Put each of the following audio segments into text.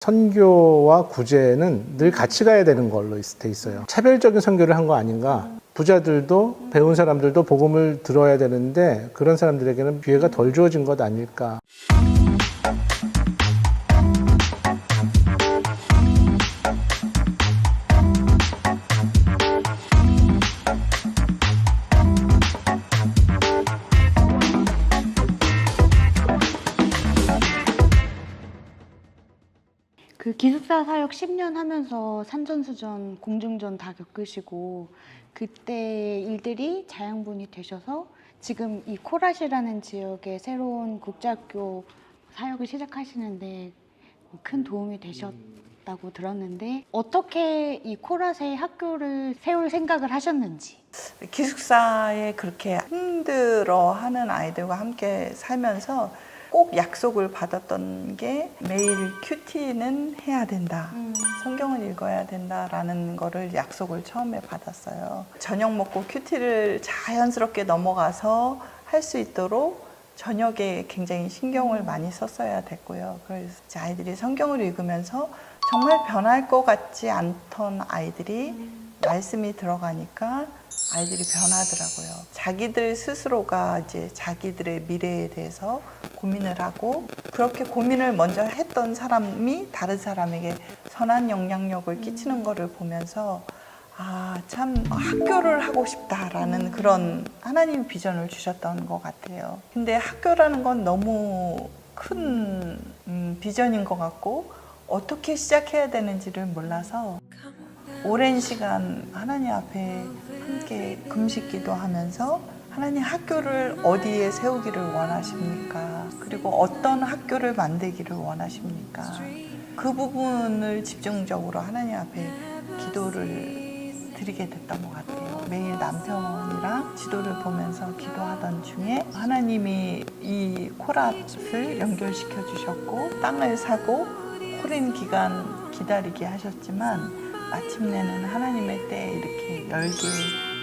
선교와 구제는 늘 같이 가야 되는 걸로 돼 있어요. 차별적인 선교를 한 거 아닌가. 부자들도 배운 사람들도 복음을 들어야 되는데 그런 사람들에게는 기회가 덜 주어진 것 아닐까. 그 기숙사 사역 10년 하면서 산전수전, 공중전 다 겪으시고 그때 일들이 자양분이 되셔서 지금 이 코랏이라는 지역에 새로운 국제학교 사역을 시작하시는데 큰 도움이 되셨다고 들었는데 어떻게 이 코랏의 학교를 세울 생각을 하셨는지. 기숙사에 그렇게 힘들어하는 아이들과 함께 살면서 꼭 약속을 받았던 게 매일 큐티는 해야 된다. 성경을 읽어야 된다라는 거를 약속을 처음에 받았어요. 저녁 먹고 큐티를 자연스럽게 넘어가서 할 수 있도록 저녁에 굉장히 신경을 많이 썼어야 됐고요. 그래서 아이들이 성경을 읽으면서 정말 변할 것 같지 않던 아이들이 말씀이 들어가니까 아이들이 변하더라고요. 자기들 스스로가 이제 자기들의 미래에 대해서 고민을 하고 그렇게 고민을 먼저 했던 사람이 다른 사람에게 선한 영향력을 끼치는 거를 보면서 아, 참 학교를 하고 싶다라는 그런 하나님 비전을 주셨던 것 같아요. 근데 학교라는 건 너무 큰 비전인 것 같고 어떻게 시작해야 되는지를 몰라서 오랜 시간 하나님 앞에 함께 금식 기도하면서 하나님 학교를 어디에 세우기를 원하십니까? 그리고 어떤 학교를 만들기를 원하십니까? 그 부분을 집중적으로 하나님 앞에 기도를 드리게 됐던 것 같아요. 매일 남편이랑 지도를 보면서 기도하던 중에 하나님이 이 코랏을 연결시켜 주셨고 땅을 사고 오랜 기간 기다리게 하셨지만 마침내는 하나님의 때에 이렇게 열게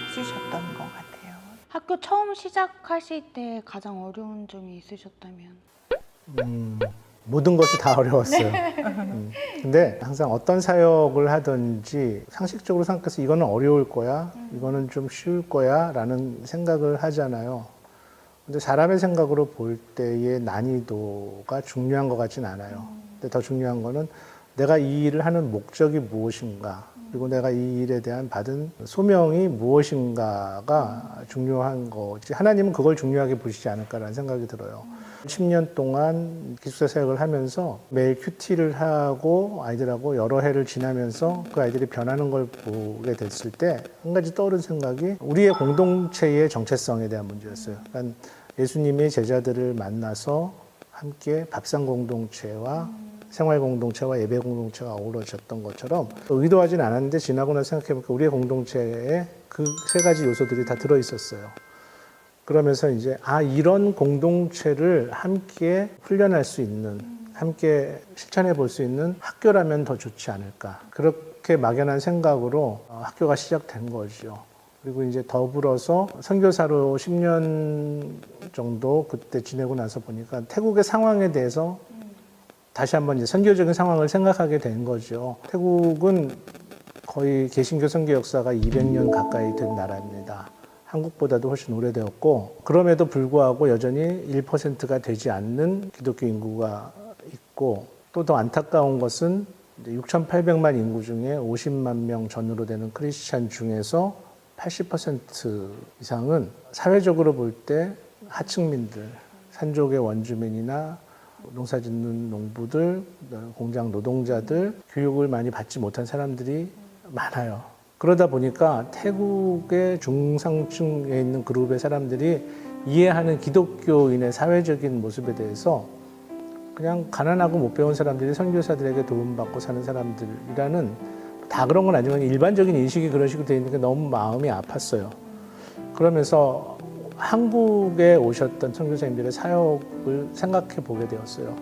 해주셨던 것 같아요. 학교 처음 시작하실 때 가장 어려운 점이 있으셨다면? 모든 것이 다 어려웠어요. 근데 항상 어떤 사역을 하든지 상식적으로 생각해서 이거는 어려울 거야, 이거는 좀 쉬울 거야 라는 생각을 하잖아요. 근데 사람의 생각으로 볼 때의 난이도가 중요한 것 같진 않아요. 근데 더 중요한 거는 내가 이 일을 하는 목적이 무엇인가, 그리고 내가 이 일에 대한 받은 소명이 무엇인가가 중요한 거지, 하나님은 그걸 중요하게 보시지 않을까라는 생각이 들어요. 10년 동안 기숙사 사역을 하면서 매일 큐티를 하고 아이들하고 여러 해를 지나면서 그 아이들이 변하는 걸 보게 됐을 때 한 가지 떠오른 생각이 우리의 공동체의 정체성에 대한 문제였어요. 그러니까 예수님의 제자들을 만나서 함께 밥상 공동체와 생활 공동체와 예배 공동체가 어우러졌던 것처럼 의도하진 않았는데 지나고 나서 생각해보니까 우리의 공동체에 그 세 가지 요소들이 다 들어있었어요. 그러면서 이제 이런 공동체를 함께 훈련할 수 있는, 함께 실천해 볼 수 있는 학교라면 더 좋지 않을까. 그렇게 막연한 생각으로 학교가 시작된 거죠. 그리고 이제 더불어서 선교사로 10년 정도 그때 지내고 나서 보니까 태국의 상황에 대해서 다시 한번 이제 선교적인 상황을 생각하게 된 거죠. 태국은 거의 개신교 선교 역사가 200년 가까이 된 나라입니다. 한국보다도 훨씬 오래되었고, 그럼에도 불구하고 여전히 1%가 되지 않는 기독교 인구가 있고, 또 더 안타까운 것은 6,800만 인구 중에 50만 명 전후로 되는 크리스찬 중에서 80% 이상은 사회적으로 볼 때 하층민들, 산족의 원주민이나 농사 짓는 농부들, 공장 노동자들, 교육을 많이 받지 못한 사람들이 많아요. 그러다 보니까 태국의 중상층에 있는 그룹의 사람들이 이해하는 기독교인의 사회적인 모습에 대해서 그냥 가난하고 못 배운 사람들이 선교사들에게 도움받고 사는 사람들이라는, 다 그런 건 아니지만 일반적인 인식이 그런 식으로 되어 있는 게 너무 마음이 아팠어요. 그러면서 한국에 오셨던 선교사님들의 사역을 생각해 보게 되었어요.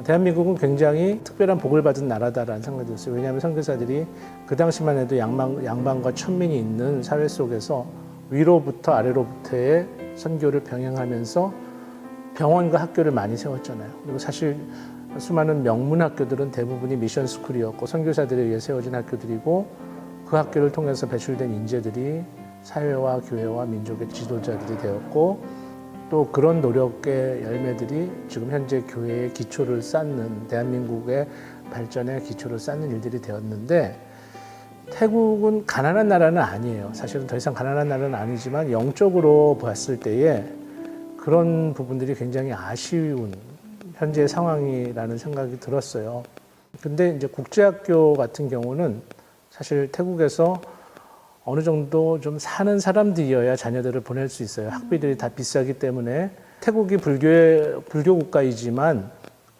대한민국은 굉장히 특별한 복을 받은 나라다라는 생각이 들었어요. 왜냐하면 선교사들이 그 당시만 해도 양반과 천민이 있는 사회 속에서 위로부터 아래로부터의 선교를 병행하면서 병원과 학교를 많이 세웠잖아요. 그리고 사실 수많은 명문 학교들은 대부분이 미션 스쿨이었고 선교사들에 의해 세워진 학교들이고 그 학교를 통해서 배출된 인재들이 사회와 교회와 민족의 지도자들이 되었고 또 그런 노력의 열매들이 지금 현재 교회의 기초를 쌓는 대한민국의 발전의 기초를 쌓는 일들이 되었는데 태국은 가난한 나라는 아니에요. 사실은 더 이상 가난한 나라는 아니지만 영적으로 봤을 때에 그런 부분들이 굉장히 아쉬운 현재의 상황이라는 생각이 들었어요. 근데 이제 국제학교 같은 경우는 사실 태국에서 어느 정도 좀 사는 사람들이어야 자녀들을 보낼 수 있어요. 학비들이 다 비싸기 때문에 태국이 불교 국가이지만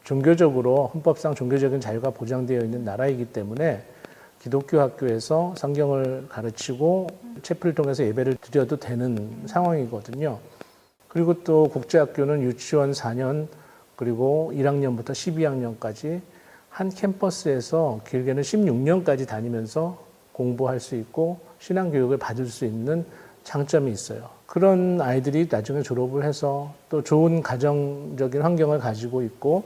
종교적으로 헌법상 종교적인 자유가 보장되어 있는 나라이기 때문에 기독교 학교에서 성경을 가르치고 채플을 통해서 예배를 드려도 되는 상황이거든요. 그리고 또 국제학교는 유치원 4년 그리고 1학년부터 12학년까지 한 캠퍼스에서 길게는 16년까지 다니면서 공부할 수 있고 신앙교육을 받을 수 있는 장점이 있어요. 그런 아이들이 나중에 졸업을 해서 또 좋은 가정적인 환경을 가지고 있고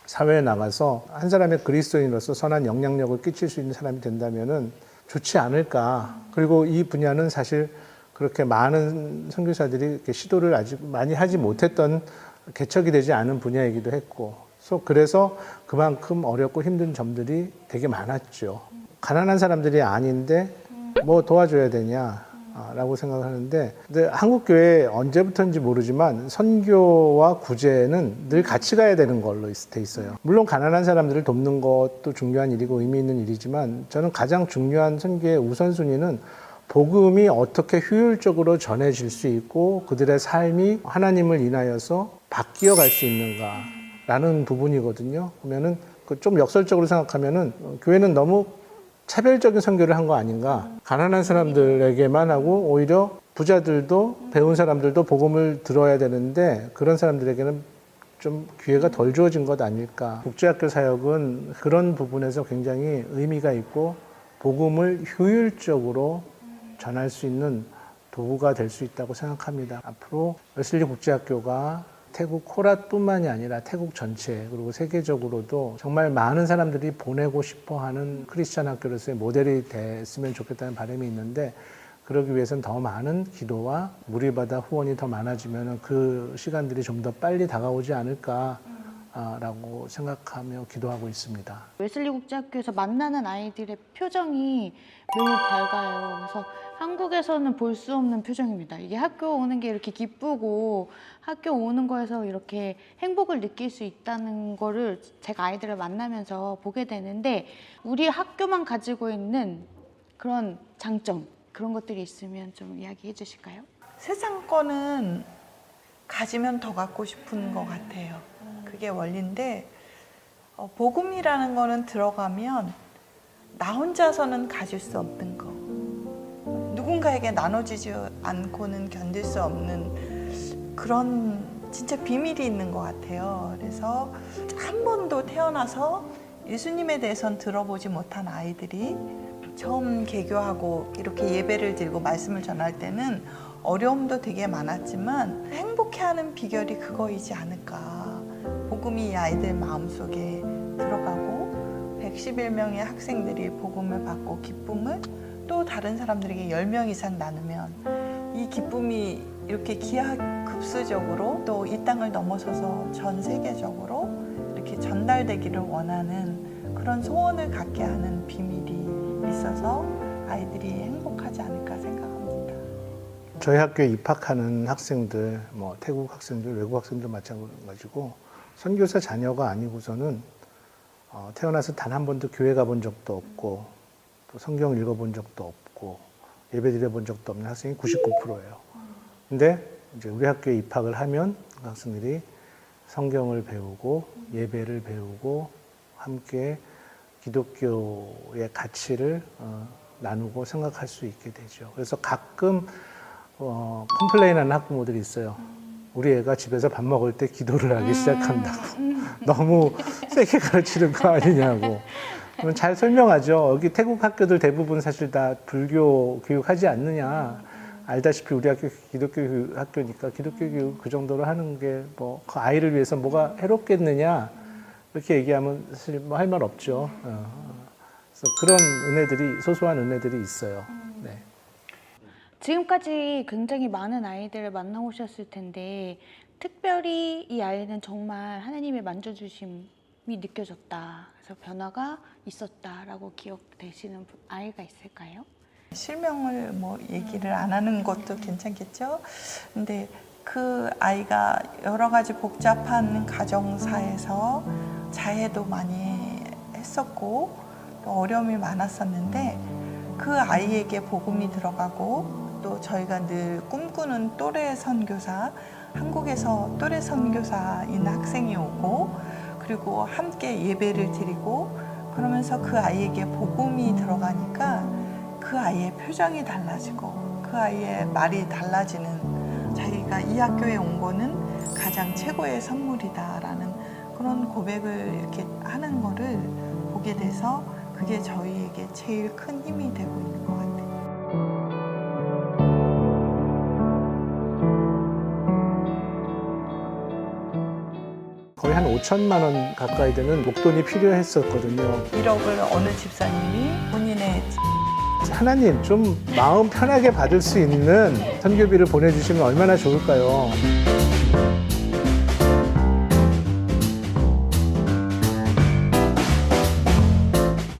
사회에 나가서 한 사람의 그리스도인으로서 선한 영향력을 끼칠 수 있는 사람이 된다면은 좋지 않을까. 그리고 이 분야는 사실 그렇게 많은 선교사들이 이렇게 시도를 아직 많이 하지 못했던 개척이 되지 않은 분야이기도 했고, 그래서 그만큼 어렵고 힘든 점들이 되게 많았죠. 가난한 사람들이 아닌데 뭐 도와줘야 되냐라고 생각하는데, 근데 한국 교회 언제부터인지 모르지만 선교와 구제는 늘 같이 가야 되는 걸로 돼 있어요. 물론 가난한 사람들을 돕는 것도 중요한 일이고 의미 있는 일이지만 저는 가장 중요한 선교의 우선순위는 복음이 어떻게 효율적으로 전해질 수 있고 그들의 삶이 하나님을 인하여서 바뀌어 갈 수 있는가라는 부분이거든요. 그러면은 좀 역설적으로 생각하면은 교회는 너무 차별적인 선교를 한 거 아닌가. 가난한 사람들에게만 하고 오히려 부자들도 배운 사람들도 복음을 들어야 되는데 그런 사람들에게는 좀 기회가 덜 주어진 것 아닐까. 국제학교 사역은 그런 부분에서 굉장히 의미가 있고 복음을 효율적으로 전할 수 있는 도구가 될 수 있다고 생각합니다. 앞으로 웨슬리 국제학교가 태국 코랏뿐만이 아니라 태국 전체 그리고 세계적으로도 정말 많은 사람들이 보내고 싶어하는 크리스천 학교로서의 모델이 됐으면 좋겠다는 바람이 있는데, 그러기 위해서는 더 많은 기도와 무리받아 후원이 더 많아지면 그 시간들이 좀 더 빨리 다가오지 않을까라고 생각하며 기도하고 있습니다. 웨슬리 국제학교에서 만나는 아이들의 표정이 매우 밝아요. 그래서 한국에서는 볼 수 없는 표정입니다. 이게 학교 오는 게 이렇게 기쁘고 학교 오는 거에서 이렇게 행복을 느낄 수 있다는 거를 제가 아이들을 만나면서 보게 되는데, 우리 학교만 가지고 있는 그런 장점, 그런 것들이 있으면 좀 이야기해 주실까요? 세상 거는 가지면 더 갖고 싶은 것 같아요. 그게 원리인데 복음이라는 거는 들어가면 나 혼자서는 가질 수 없는 거, 누군가에게 나눠지지 않고는 견딜 수 없는 그런 진짜 비밀이 있는 것 같아요. 그래서 한 번도 태어나서 예수님에 대해서는 들어보지 못한 아이들이 처음 개교하고 이렇게 예배를 드리고 말씀을 전할 때는 어려움도 되게 많았지만 행복해하는 비결이 그거이지 않을까. 복음이 이 아이들 마음속에 들어가고 111명의 학생들이 복음을 받고 기쁨을 또 다른 사람들에게 10명 이상 나누면 이 기쁨이 이렇게 기하급수적으로 또 이 땅을 넘어서서 전 세계적으로 이렇게 전달되기를 원하는 그런 소원을 갖게 하는 비밀이 있어서 아이들이 행복하지 않을까 생각합니다. 저희 학교에 입학하는 학생들, 뭐 태국 학생들, 외국 학생들 마찬가지고 선교사 자녀가 아니고서는 태어나서 단 한 번도 교회 가본 적도 없고 또 성경을 읽어본 적도 없고 예배 드려본 적도 없는 학생이 99%예요. 근데 이제 우리 학교에 입학을 하면 그 학생들이 성경을 배우고 예배를 배우고 함께 기독교의 가치를 나누고 생각할 수 있게 되죠. 그래서 가끔 컴플레인하는 학부모들이 있어요. 우리 애가 집에서 밥 먹을 때 기도를 하기 시작한다고. 너무 세게 가르치는 거 아니냐고. 그럼 잘 설명하죠. 여기 태국 학교들 대부분 사실 다 불교 교육하지 않느냐. 알다시피 우리 학교 기독교 학교니까 기독교 교육 그 정도로 하는 게 뭐 그 아이를 위해서 뭐가 해롭겠느냐. 이렇게 얘기하면 사실 뭐 할 말 없죠. 그래서 그런 은혜들이 소소한 은혜들이 있어요. 네. 지금까지 굉장히 많은 아이들을 만나오셨을 텐데 특별히 이 아이는 정말 하나님의 만져주심이 느껴졌다. 그래서 변화가 있었다라고 기억되시는 아이가 있을까요? 실명을 뭐 얘기를 안 하는 것도 괜찮겠죠. 근데 그 아이가 여러 가지 복잡한 가정사에서 자해도 많이 했었고 또 어려움이 많았었는데 그 아이에게 복음이 들어가고 또 저희가 늘 꿈꾸는 또래 선교사, 한국에서 또래 선교사인 학생이 오고 그리고 함께 예배를 드리고 그러면서 그 아이에게 복음이 들어가니까 그 아이의 표정이 달라지고 그 아이의 말이 달라지는, 자기가 이 학교에 온 거는 가장 최고의 선물이다라는 그런 고백을 이렇게 하는 거를 보게 돼서 그게 저희에게 제일 큰 힘이 되고 있는 것 같아요. 거의 한 5천만 원 가까이 되는 목돈이 필요했었거든요. 1억을 어느 집사님이 본인의 하나님 좀 마음 편하게 받을 수 있는 선교비를 보내주시면 얼마나 좋을까요?